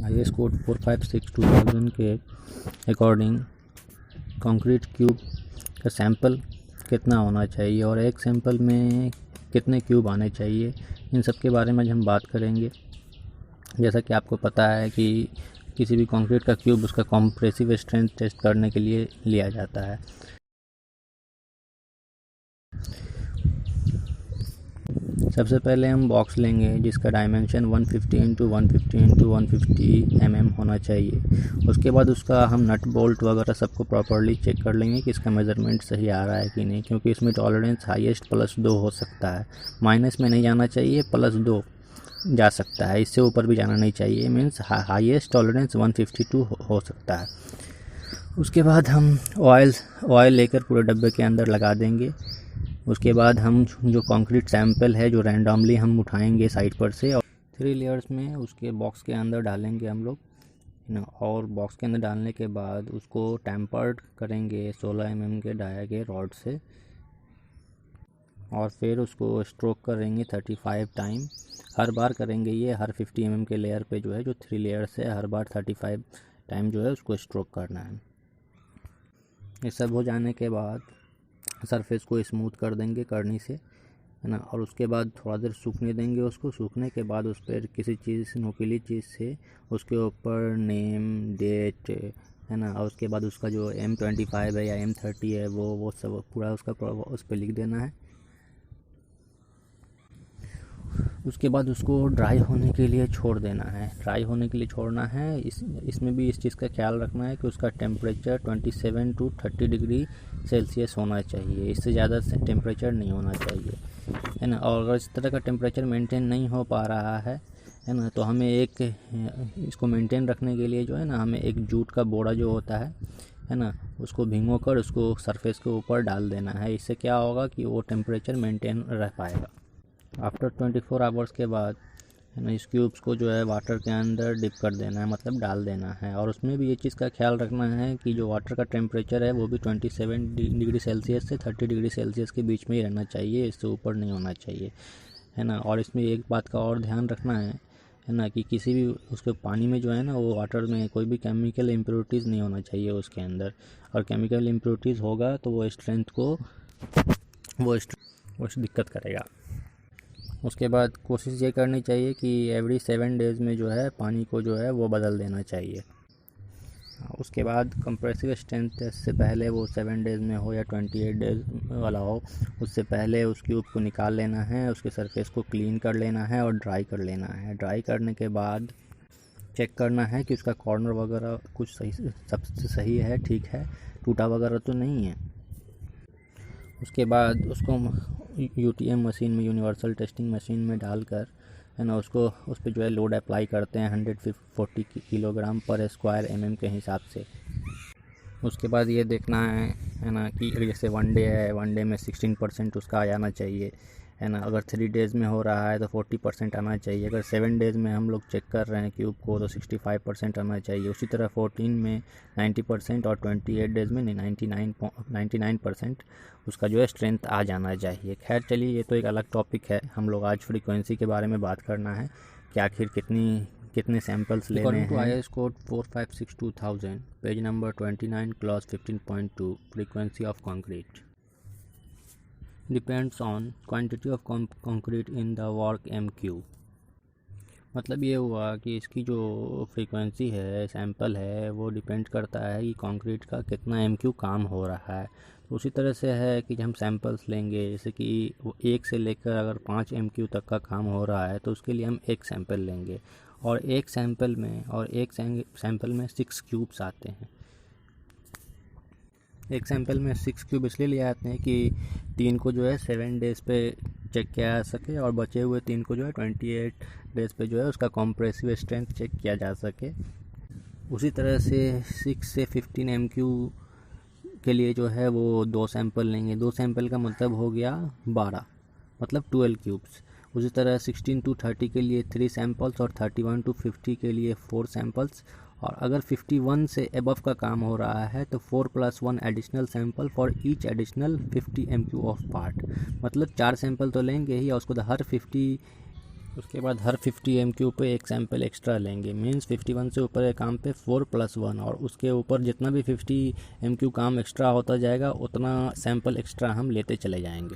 IS code 456/2000 के according concrete cube का sample कितना होना चाहिए और एक सैंपल में कितने क्यूब आने चाहिए, इन सब के बारे में हम बात करेंगे। जैसा कि आपको पता है कि किसी भी कंक्रीट का क्यूब उसका कॉम्प्रेसिव स्ट्रेंथ टेस्ट करने के लिए लिया जाता है। सबसे पहले हम बॉक्स लेंगे जिसका डायमेंशन 150 × 150 × 150 mm होना चाहिए। उसके बाद उसका हम नट बोल्ट वगैरह सबको प्रॉपरली चेक कर लेंगे कि इसका मेज़रमेंट सही आ रहा है कि नहीं, क्योंकि इसमें टॉलरेंस हाईएस्ट +2 हो सकता है। माइनस में नहीं जाना चाहिए, +2 जा सकता है, इससे ऊपर भी जाना नहीं चाहिए। मीन्स हाईएस्ट टॉलरेंस 152 हो सकता है। उसके बाद हम ऑयल लेकर पूरे डब्बे के अंदर लगा देंगे। उसके बाद हम जो कंक्रीट सैंपल है जो रैंडमली हम उठाएंगे साइड पर से और 3 लेयर्स में उसके बॉक्स के अंदर डालेंगे हम लोग ना। और बॉक्स के अंदर डालने के बाद उसको टेम्पर्ड करेंगे 16 mm के डाया के रॉड से, और फिर उसको स्ट्रोक करेंगे 35 टाइम। हर बार करेंगे ये, हर 50 mm के लेयर पे जो है, जो 3 लेयर्स है, हर बार 35 टाइम जो है उसको स्ट्रोक करना है। ये सब हो जाने के बाद सरफेस को स्मूथ कर देंगे करनी से, है ना। और उसके बाद थोड़ा देर सूखने देंगे उसको। सूखने के बाद उस पर किसी चीज़, नुकीली चीज़ से उसके ऊपर नेम, डेट, है ना, और उसके बाद उसका जो M25 है या M30 है वो सब पूरा उसका उस पर लिख देना है। उसके बाद उसको ड्राई होने के लिए छोड़ देना है। ड्राई होने के लिए छोड़ना है। इसमें भी इस चीज़ का ख्याल रखना है कि उसका टेम्परेचर 27 to 30 डिग्री सेल्सियस होना चाहिए, इससे ज़्यादा टेम्परेचर नहीं होना चाहिए, है ना। और अगर इस तरह का टेम्परेचर मेंटेन नहीं हो पा रहा है ना, तो हमें इसको मेंटेन रखने के लिए जो है ना, हमें एक जूट का बोरा जो होता है ना, उसको भिगो कर उसको सरफेस के ऊपर डाल देना है। इससे क्या होगा कि वो टेम्परेचर मेंटेन रह पाएगा। आफ्टर 24 आवर्स के बाद, है ना, इस क्यूब्स को जो है वाटर के अंदर डिप कर देना है, मतलब डाल देना है। और उसमें भी ये चीज़ का ख्याल रखना है कि जो वाटर का टेम्परेचर है वो भी 27 डिग्री सेल्सियस से 30 डिग्री सेल्सियस के बीच में ही रहना चाहिए, इससे ऊपर नहीं होना चाहिए, है ना। और इसमें एक बात का और ध्यान रखना है ना, कि किसी भी उसके पानी में जो है ना, वो वाटर में कोई भी केमिकल इम्प्योरिटीज़ नहीं होना चाहिए उसके अंदर। और केमिकल इम्प्योरिटीज़ होगा तो वो स्ट्रेंथ को वो दिक्कत करेगा। उसके बाद कोशिश ये करनी चाहिए कि एवरी 7 डेज़ में जो है पानी को जो है वो बदल देना चाहिए। उसके बाद कंप्रेसिव स्ट्रेंथ टेस्ट से पहले, वो 7 डेज़ में हो या 28 डेज़ वाला हो, उससे पहले उस क्यूब को निकाल लेना है, उसके सरफेस को क्लीन कर लेना है और ड्राई कर लेना है। ड्राई करने के बाद चेक करना है कि उसका कॉर्नर वगैरह कुछ सही, सबसे सही है, ठीक है, टूटा वगैरह तो नहीं है। उसके बाद उसको UTM मशीन में, यूनिवर्सल टेस्टिंग मशीन में डालकर, है ना, उसको उस पर जो है लोड अप्लाई करते हैं 140 किलोग्राम पर स्क्वायर mm के हिसाब से। उसके बाद ये देखना है ना, कि जैसे 1 डे है, 1 डे में 16% उसका आ जाना चाहिए, है ना। अगर 3 डेज़ में हो रहा है तो 40% आना चाहिए। अगर 7 डेज़ में हम लोग चेक कर रहे हैं क्यूब को तो 65% आना चाहिए। उसी तरह 14 में 90% और 28 डेज़ में 99% उसका जो है स्ट्रेंथ आ जाना चाहिए। खैर चलिए, ये तो एक अलग टॉपिक है। हम लोग आज फ्रीक्वेंसी के बारे में बात करना है कि आखिर कितने सैंपल्स लेने हैं। To IS code 456/2000 page number 29 clause 15.2 frequency of concrete depends on quantity of concrete in the work MQ। मतलब ये हुआ कि इसकी जो फ्रीक्वेंसी है, सैंपल है, वो डिपेंड करता है कि कंक्रीट का कितना MQ काम हो रहा है। तो उसी तरह से है कि हम सैंपल्स लेंगे, जैसे कि वो 1 से लेकर अगर 5 MQ तक का काम हो रहा है तो उसके लिए हम एक सैंपल लेंगे। और एक सैंपल में 6 क्यूब्स आते हैं। एक सैंपल में 6 क्यूब इसलिए लिए आते हैं कि 3 को जो है 7 डेज़ पे चेक किया जा सके, और बचे हुए 3 को जो है 28 डेज़ पे जो है उसका कॉम्प्रेसिव स्ट्रेंथ चेक किया जा सके। उसी तरह से 6 से 15 MQ के लिए जो है वो 2 सैंपल लेंगे। 2 सैंपल का मतलब हो गया 12, मतलब 12 क्यूब्स। उसी तरह 16 to 30 के लिए 3 सैंपल्स और 31 to 50 के लिए 4 सैंपल्स। और अगर 51 से एबव का काम हो रहा है तो 4 + 1 additional sample for each additional 50 MQ of part. मतलब 4 सैंपल तो लेंगे ही, और उसको हर 50 उसके बाद हर 50 MQ पे एक सैंपल एक्स्ट्रा लेंगे, मीन्स 51 से ऊपर के काम पे 4+1, और उसके ऊपर जितना भी 50 MQ काम एक्स्ट्रा होता जाएगा उतना सैंपल एक्स्ट्रा हम लेते चले जाएंगे।